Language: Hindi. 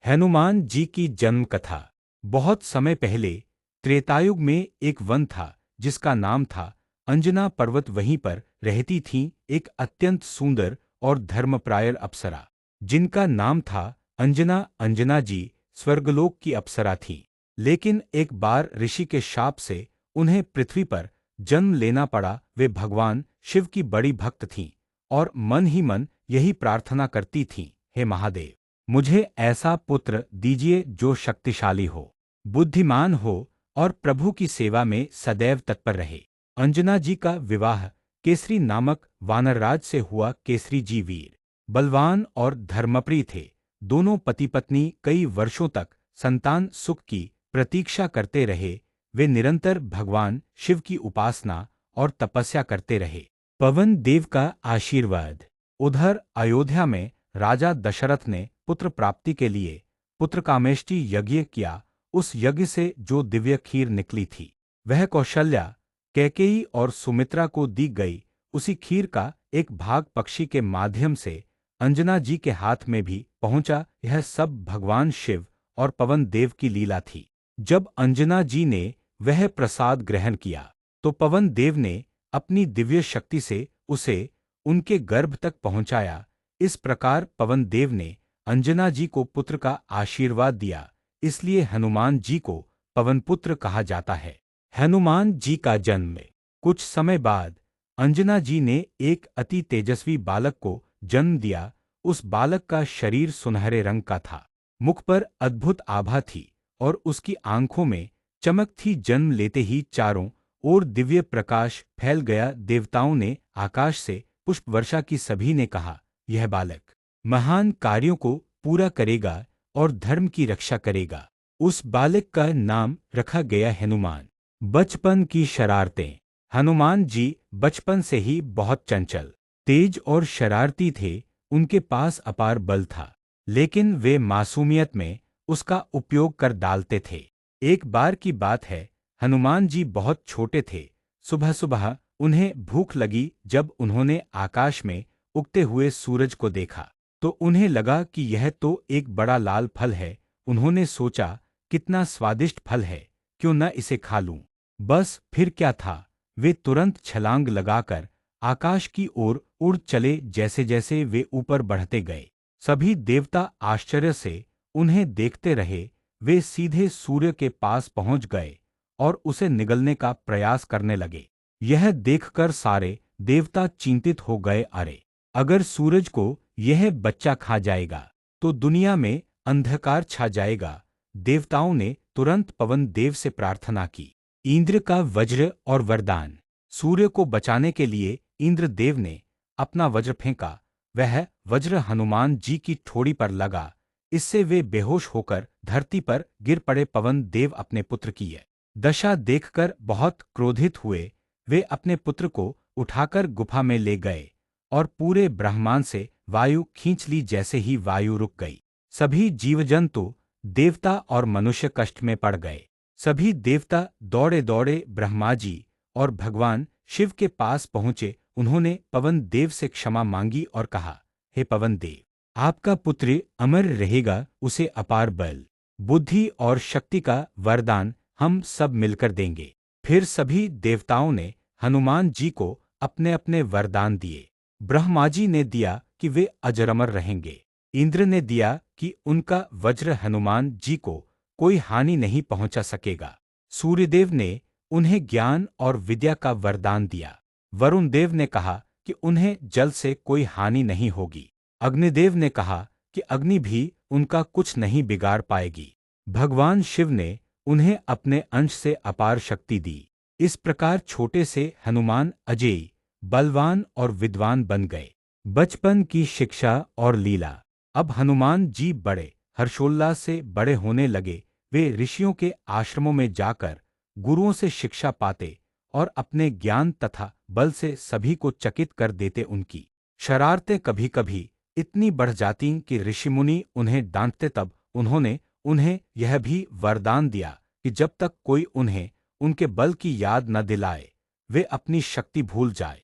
हनुमान जी की जन्म कथा। बहुत समय पहले त्रेतायुग में एक वन था जिसका नाम था अंजना पर्वत। वहीं पर रहती थी एक अत्यंत सुंदर और धर्मप्रायर अप्सरा जिनका नाम था अंजना। अंजना जी स्वर्गलोक की अप्सरा थी, लेकिन एक बार ऋषि के शाप से उन्हें पृथ्वी पर जन्म लेना पड़ा। वे भगवान शिव की बड़ी भक्त थीं और मन ही मन यही प्रार्थना करती थीं, हे महादेव, मुझे ऐसा पुत्र दीजिए जो शक्तिशाली हो, बुद्धिमान हो और प्रभु की सेवा में सदैव तत्पर रहे। अंजना जी का विवाह केसरी नामक वानरराज से हुआ। केसरी जी वीर, बलवान और धर्मप्रिय थे। दोनों पति पत्नी कई वर्षों तक संतान सुख की प्रतीक्षा करते रहे। वे निरंतर भगवान शिव की उपासना और तपस्या करते रहे। पवन देव का आशीर्वाद। उधर अयोध्या में राजा दशरथ ने पुत्र प्राप्ति के लिए पुत्रकामेष्टि यज्ञ किया। उस यज्ञ से जो दिव्य खीर निकली थी वह कौशल्या, कैकेयी और सुमित्रा को दी गई। उसी खीर का एक भाग पक्षी के माध्यम से अंजना जी के हाथ में भी पहुंचा। यह सब भगवान शिव और पवन देव की लीला थी। जब अंजना जी ने वह प्रसाद ग्रहण किया तो पवन देव ने अपनी दिव्य शक्ति से उसे उनके गर्भ तक पहुंचाया। इस प्रकार पवन देव ने अंजना जी को पुत्र का आशीर्वाद दिया, इसलिए हनुमान जी को पवनपुत्र कहा जाता है। हनुमान जी का जन्म। कुछ समय बाद अंजना जी ने एक अति तेजस्वी बालक को जन्म दिया। उस बालक का शरीर सुनहरे रंग का था, मुख पर अद्भुत आभा थी और उसकी आंखों में चमक थी। जन्म लेते ही चारों ओर दिव्य प्रकाश फैल गया। देवताओं ने आकाश से पुष्प वर्षा की। सभी ने कहा, यह बालक महान कार्यों को पूरा करेगा और धर्म की रक्षा करेगा। उस बालक का नाम रखा गया हनुमान। बचपन की शरारतें। हनुमान जी बचपन से ही बहुत चंचल, तेज और शरारती थे। उनके पास अपार बल था, लेकिन वे मासूमियत में उसका उपयोग कर डालते थे। एक बार की बात है, हनुमान जी बहुत छोटे थे। सुबह सुबह उन्हें भूख लगी। जब उन्होंने आकाश में उगते हुए सूरज को देखा तो उन्हें लगा कि यह तो एक बड़ा लाल फल है। उन्होंने सोचा, कितना स्वादिष्ट फल है, क्यों न इसे खा लूं। बस फिर क्या था, वे तुरंत छलांग लगाकर आकाश की ओर उड़ चले। जैसे जैसे वे ऊपर बढ़ते गए, सभी देवता आश्चर्य से उन्हें देखते रहे। वे सीधे सूर्य के पास पहुंच गए और उसे निगलने का प्रयास करने लगे। यह देखकर सारे देवता चिंतित हो गए। अरे, अगर सूरज को यह बच्चा खा जाएगा तो दुनिया में अंधकार छा जाएगा। देवताओं ने तुरंत पवन देव से प्रार्थना की। इंद्र का वज्र और वरदान। सूर्य को बचाने के लिए इंद्रदेव ने अपना वज्र फेंका। वह वज्र हनुमान जी की ठोड़ी पर लगा। इससे वे बेहोश होकर धरती पर गिर पड़े। पवन देव अपने पुत्र की यह दशा देखकर बहुत क्रोधित हुए। वे अपने पुत्र को उठाकर गुफा में ले गए और पूरे ब्रह्मांड से वायु खींच ली। जैसे ही वायु रुक गई, सभी जीवजंतु, देवता और मनुष्य कष्ट में पड़ गए। सभी देवता दौड़े दौड़े ब्रह्मा जी और भगवान शिव के पास पहुंचे। उन्होंने पवन देव से क्षमा मांगी और कहा, हे पवन देव, आपका पुत्र अमर रहेगा। उसे अपार बल, बुद्धि और शक्ति का वरदान हम सब मिलकर देंगे। फिर सभी देवताओं ने हनुमान जी को अपने अपने वरदान दिए। ब्रह्मा जी ने दिया कि वे अजर-अमर रहेंगे। इंद्र ने दिया कि उनका वज्र हनुमान जी को कोई हानि नहीं पहुंचा सकेगा। सूर्यदेव ने उन्हें ज्ञान और विद्या का वरदान दिया। वरुण देव ने कहा कि उन्हें जल से कोई हानि नहीं होगी। अग्निदेव ने कहा कि अग्नि भी उनका कुछ नहीं बिगाड़ पाएगी। भगवान शिव ने उन्हें अपने अंश से अपार शक्ति दी। इस प्रकार छोटे से हनुमान अजेय, बलवान और विद्वान बन गए। बचपन की शिक्षा और लीला। अब हनुमान जी बड़े हर्षोल्लास से बड़े होने लगे। वे ऋषियों के आश्रमों में जाकर गुरुओं से शिक्षा पाते और अपने ज्ञान तथा बल से सभी को चकित कर देते। उनकी शरारतें कभी कभी इतनी बढ़ जातीं कि ऋषिमुनि उन्हें डांटते। तब उन्होंने उन्हें यह भी वरदान दिया कि जब तक कोई उन्हें उनके बल की याद न दिलाए, वे अपनी शक्ति भूल जाए।